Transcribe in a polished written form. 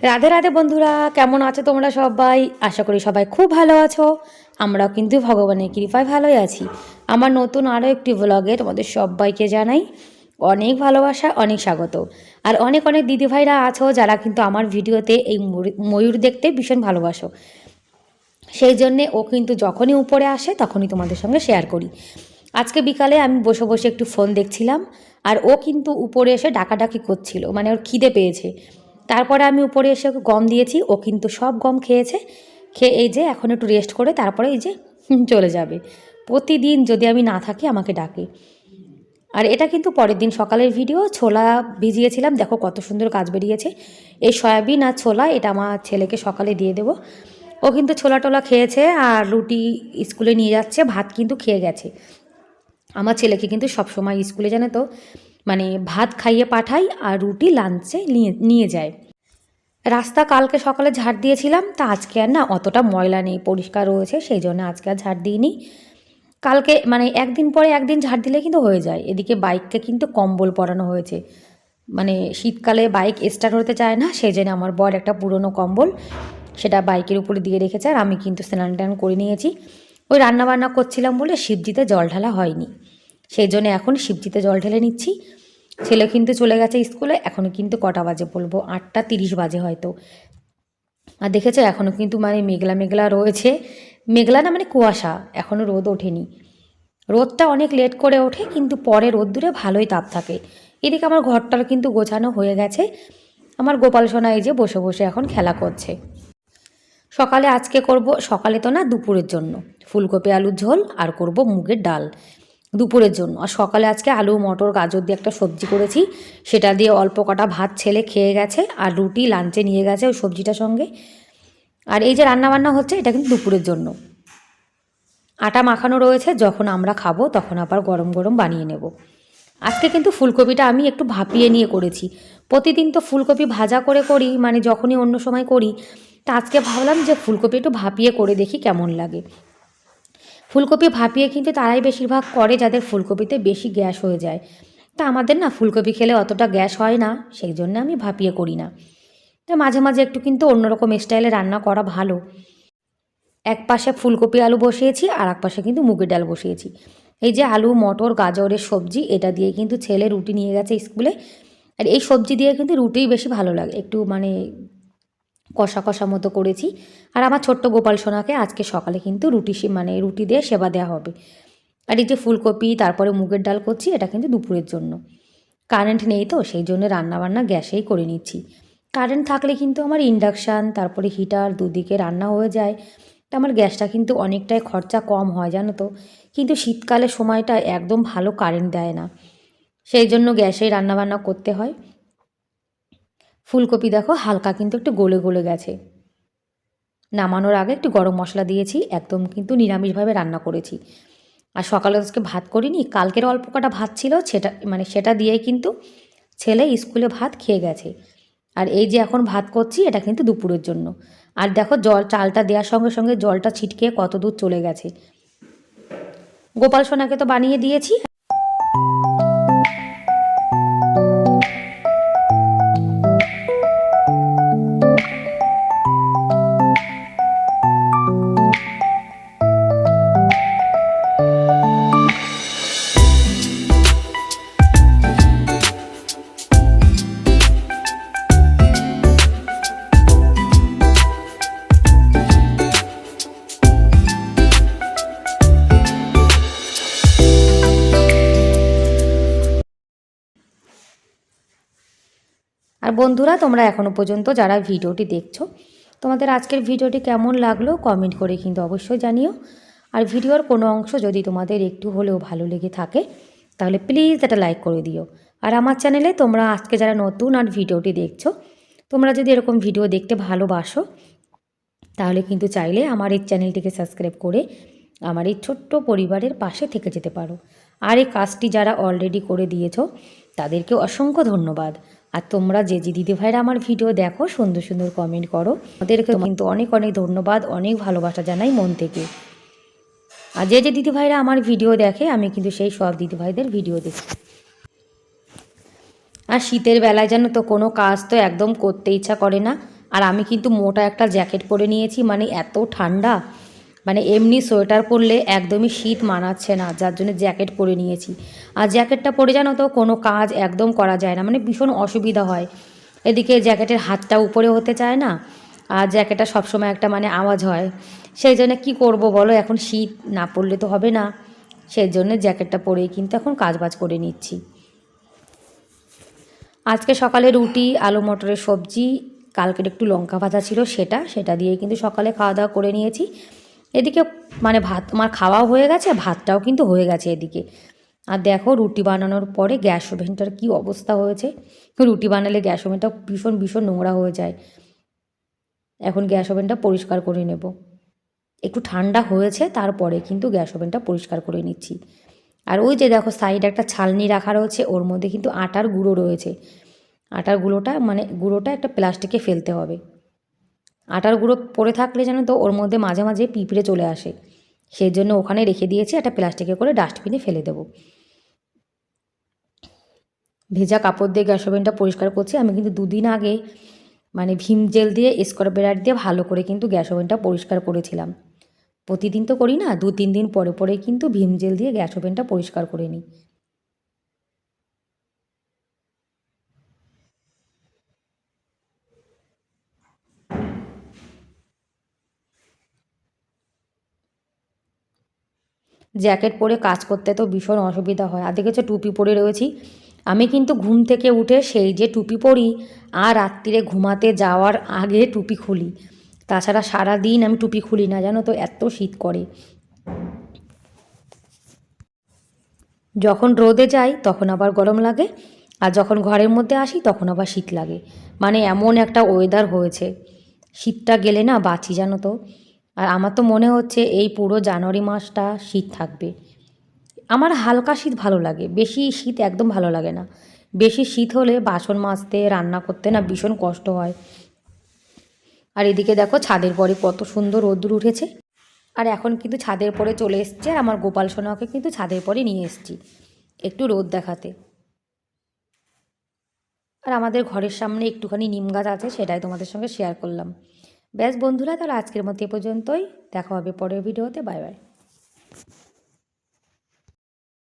রাধে রাধে বন্ধুরা, কেমন আছো তোমরা সবাই? আশা করি সবাই খুব ভালো আছো। আমরাও কিন্তু ভগবানের কৃপায় ভালোই আছি। আমার নতুন আরও একটি ব্লগে তোমাদের সবাইকে জানাই অনেক ভালোবাসা, অনেক স্বাগত। আর অনেক অনেক দিদিভাইরা আছো যারা কিন্তু আমার ভিডিওতে এই ময়ূর দেখতে ভীষণ ভালোবাসো। সেই জন্যে ও কিন্তু যখনই উপরে আসে তখনই তোমাদের সঙ্গে শেয়ার করি। আজকে বিকালে আমি বসে বসে একটু ফোন দেখছিলাম, আর ও কিন্তু উপরে এসে ডাকাডাকি করছিল, মানে ওর খিদে পেয়েছে। তারপরে আমি উপরে এসে ওকে গম দিয়েছি, ও কিন্তু সব গম খেয়েছে। খেয়ে এই যে এখন একটু রেস্ট করে তারপরে এই যে চলে যাবে। প্রতিদিন যদি আমি না থাকি আমাকে ডাকে। আর এটা কিন্তু পরের দিন সকালের ভিডিও। ছোলা ভিজিয়েছিলাম, দেখো কত সুন্দর কাজ বেরিয়েছে। এই সয়াবিন আর ছোলা এটা আমার ছেলেকে সকালে দিয়ে দেবো। ও কিন্তু ছোলা টোলা খেয়েছে আর রুটি স্কুলে নিয়ে যাচ্ছে, ভাত কিন্তু খেয়ে গেছে। আমার ছেলেকে কিন্তু সবসময় স্কুলে জানে তো মানে ভাত খাইয়ে পাঠাই আর রুটি লাঞ্চে নিয়ে নিয়ে যায়। রাস্তা কালকে সকালে ঝাড় দিয়েছিলাম, তা আজকে আর না অতটা ময়লা নেই, পরিষ্কার রয়েছে, সেই জন্য আজকে আর ঝাড় দিইনি। কালকে মানে একদিন পরে একদিন ঝাড় দিলে কিন্তু হয়ে যায়। এদিকে বাইককে কিন্তু কম্বল পরানো হয়েছে, মানে শীতকালে বাইক স্টার্ট হতে চায় না, সেই জন্য আমার বর একটা পুরনো কম্বল সেটা বাইকের উপরে দিয়ে রেখেছে। আর আমি কিন্তু স্নান টান করে নিয়েছি। ওই রান্নাবান্না করছিলাম বলে শিবজিতে জল ঢালা হয়নি, সেই জন্য এখন শিবজিতে জল ঢেলে নিচ্ছি। ছেলে কিন্তু চলে গেছে স্কুলে, এখনও কিন্তু কটা বাজে বলবো, 8:30 বাজে হয়তো। আর দেখেছো এখনও কিন্তু মানে মেঘলা মেঘলা রয়েছে। মেঘলা না মানে কুয়াশা, এখনও রোদ ওঠেনি। রোদটা অনেক লেট করে ওঠে, কিন্তু পরে রোদ্দুরে ভালোই তাপ থাকে। এদিকে আমার ঘরটার কিন্তু গোছানো হয়ে গেছে। আমার গোপাল সোনা এই যে বসে বসে এখন খেলা করছে। সকালে আজকে করব, সকালে তো না দুপুরের জন্য ফুলকপি আলুর ঝোল, আর করব মুগের ডাল দুপুরের জন্য। আর সকালে আজকে আলু মটর গাজর দিয়ে একটা সবজি করেছি, সেটা দিয়ে অল্প কটা ভাত ছেলে খেয়ে গেছে, আর রুটি লাঞ্চে নিয়ে গেছে ওই সবজিটার সঙ্গে। আর এই যে রান্নাবান্না হচ্ছে এটা কিন্তু দুপুরের জন্য। আটা মাখানো রয়েছে, যখন আমরা খাবো তখন আবার গরম গরম বানিয়ে নেব। আজকে কিন্তু ফুলকপিটা আমি একটু ভাপিয়ে নিয়ে করেছি। প্রতিদিন তো ফুলকপি ভাজা করে করি, মানে যখনই অন্য সময় করি। তা আজকে ভাবলাম যে ফুলকপি একটু ভাপিয়ে করে দেখি কেমন লাগে। ফুলকপি ভাপিয়ে কিন্তু তারাই বেশিরভাগ করে যাদের ফুলকপিতে বেশি গ্যাস হয়ে যায়। তা আমাদের না ফুলকপি খেলে অতটা গ্যাস হয় না, সেই জন্য আমি ভাপিয়ে করি না। তা মাঝে মাঝে একটু কিন্তু অন্যরকম স্টাইলে রান্না করা ভালো। এক পাশে ফুলকপি আলু বসিয়েছি, আর এক পাশে কিন্তু মুগের ডাল বসিয়েছি। এই যে আলু মটর গাজরের সবজি, এটা দিয়ে কিন্তু ছেলে রুটি নিয়ে গেছে স্কুলে। আর এই সবজি দিয়ে কিন্তু রুটিই বেশি ভালো লাগে, একটু মানে কষা কষা মতো করেছি। আর আমার ছোট্ট গোপাল সোনাকে আজকে সকালে কিন্তু মানে রুটি দিয়ে সেবা দেওয়া হবে। আর এই যে ফুলকপি তারপরে মুগের ডাল করছি, এটা কিন্তু দুপুরের জন্য। কারেন্ট নেই তো সেই জন্য রান্নাবান্না গ্যাসেই করে নিচ্ছি। কারেন্ট থাকলে কিন্তু আমার ইন্ডাকশান তারপরে হিটার দুদিকে রান্না হয়ে যায়। তা আমার গ্যাসটা কিন্তু অনেকটাই খরচা কম হয় জানো তো। কিন্তু শীতকালের সময়টা একদম ভালো কারেন্ট দেয় না, সেই জন্য গ্যাসেই রান্নাবান্না করতে হয়। ফুলকপি দেখো হালকা কিন্তু একটু গলে গলে গেছে। নামানোর আগে একটু গরম মশলা দিয়েছি, একদম কিন্তু নিরামিষভাবে রান্না করেছি। আর সকালে আজকে ভাত করিনি, কালকের অল্প কটা ভাত ছিল সেটা দিয়েই কিন্তু ছেলে স্কুলে ভাত খেয়ে গেছে। আর এই যে এখন ভাত করছি এটা কিন্তু দুপুরের জন্য। আর দেখো চালটা দেওয়ার সঙ্গে সঙ্গে জলটা ছিটকে কত দূর চলে গেছে। গোপাল সোনাকে তো বানিয়ে দিয়েছি। আর বন্ধুরা, তোমরা এখনও পর্যন্ত যারা ভিডিওটি দেখছো, তোমাদের আজকের ভিডিওটি কেমন লাগলো কমেন্ট করে কিন্তু অবশ্যই জানিও। আর ভিডিওর কোনো অংশ যদি তোমাদের একটু হলেও ভালো লেগে থাকে তাহলে প্লিজ একটা লাইক করে দিও। আর আমার চ্যানেলে তোমরা আজকে যারা নতুন আর ভিডিওটি দেখছো, তোমরা যদি এরকম ভিডিও দেখতে ভালোবাসো তাহলে কিন্তু চাইলে আমার এই চ্যানেলটিকে সাবস্ক্রাইব করে আমার এই ছোট্ট পরিবারের পাশে থেকে যেতে পারো। আর এই কাজটি যারা অলরেডি করে দিয়েছো তাদেরকে অসংখ্য ধন্যবাদ। আর তোমরা যে দিদিভাইরা আমার ভিডিও দেখো সুন্দর সুন্দর কমেন্ট করো, ওদেরকে কিন্তু অনেক অনেক ধন্যবাদ, অনেক ভালোবাসা জানাই মন থেকে। আর যে দিদিভাইরা আমার ভিডিও দেখে আমি কিন্তু সেই সব দিদিভাইদের ভিডিও দেখি। আর শীতের বেলায় যেন তো কোনো কাজ তো একদম করতে ইচ্ছা করে না। আর আমি কিন্তু মোটা একটা জ্যাকেট পরে নিয়েছি, মানে এত ঠান্ডা, মানে এমনি সোয়েটার পরলে একদমই শীত মানাচ্ছে না, যার জন্য জ্যাকেট পরে নিয়েছি। আর জ্যাকেটটা পরে জানো তো কোনো কাজ একদম করা যায় না, মানে ভীষণ অসুবিধা হয়। এদিকে জ্যাকেটের হাতটা উপরে হতে চায় না, আর জ্যাকেটটা সবসময় একটা মানে আওয়াজ হয়। সেই জন্য কী করবো বলো, এখন শীত না পরলে তো হবে না, সেই জন্য জ্যাকেটটা পরেই কিন্তু এখন কাজবাজ করে নিচ্ছি। আজকে সকালে রুটি, আলু মটরের সবজি, কালকের একটু লঙ্কা ভাজা ছিল সেটা দিয়ে কিন্তু সকালে খাওয়া দাওয়া করে নিয়েছি। এদিকে মানে ভাত আমার খাওয়াও হয়ে গেছে, ভাতটাও কিন্তু হয়ে গেছে এদিকে। আর দেখো রুটি বানানোর পরে গ্যাস ওভেনটার কী অবস্থা হয়েছে। রুটি বানালে গ্যাস ওভেনটা ভীষণ ভীষণ নোংরা হয়ে যায়। এখন গ্যাস ওভেনটা পরিষ্কার করে নেব। একটু ঠান্ডা হয়েছে তারপরে কিন্তু গ্যাস ওভেনটা পরিষ্কার করে নিচ্ছি। আর ওই যে দেখো সাইডে একটা ছালনি রাখা রয়েছে, ওর মধ্যে কিন্তু আটার গুঁড়ো রয়েছে। আটার গুঁড়োটা একটা প্লাস্টিকে ফেলতে হবে। আটার গুঁড়ো পড়ে থাকলে জানো তো ওর মধ্যে মাঝে মাঝে পিঁপড়ে চলে আসে, সেই জন্য ওখানে রেখে দিয়েছি, একটা প্লাস্টিকে করে ডাস্টবিনে ফেলে দেবো। ভেজা কাপড় দিয়ে গ্যাস ওভেনটা পরিষ্কার করছি। আমি কিন্তু দুদিন আগে মানে ভিম জেল দিয়ে স্ক্রাবার দিয়ে ভালো করে কিন্তু গ্যাস ওভেনটা পরিষ্কার করেছিলাম। প্রতিদিন তো করি না, 2-3 দিন পরে পরে কিন্তু ভিম জেল দিয়ে গ্যাস ওভেনটা পরিষ্কার করে নিই। জ্যাকেট পরে কাজ করতে তো ভীষণ অসুবিধা হয়। আর দেখেছো টুপি পরে রয়েছি, আমি কিন্তু ঘুম থেকে উঠে সেই যে টুপি পরি আর রাত্রিরে ঘুমাতে যাওয়ার আগে টুপি খুলি, তাছাড়া সারা দিন আমি টুপি খুলি না, জানো তো এত শীত করে। যখন রোদে যাই তখন আবার গরম লাগে, আর যখন ঘরের মধ্যে আসি তখন আবার শীত লাগে। মানে এমন একটা ওয়েদার হয়েছে, শীতটা গেলে না বাঁচি, জানো তো। আর আমার তো মনে হচ্ছে এই পুরো জানুয়ারি মাসটা শীত থাকবে। আমার হালকা শীত ভালো লাগে, বেশি শীত একদম ভালো লাগে না। বেশি শীত হলে বাসন মাজতে রান্না করতে না ভীষণ কষ্ট হয়। আর এদিকে দেখো ছাদের পরে কত সুন্দর রোদ্দুর উঠেছে। আর এখন কিন্তু ছাদের পরে চলে এসছে, আর আমার গোপাল সোনাকে কিন্তু ছাদের পরে নিয়ে এসেছি একটু রোদ দেখাতে। আর আমাদের ঘরের সামনে একটুখানি নিম গাছ আছে, সেটাই তোমাদের সঙ্গে শেয়ার করলাম। ব্যাস বন্ধুরা, তাহলে আজকের মতো এ পর্যন্তই, দেখা হবে পরের ভিডিওতে। Bye bye.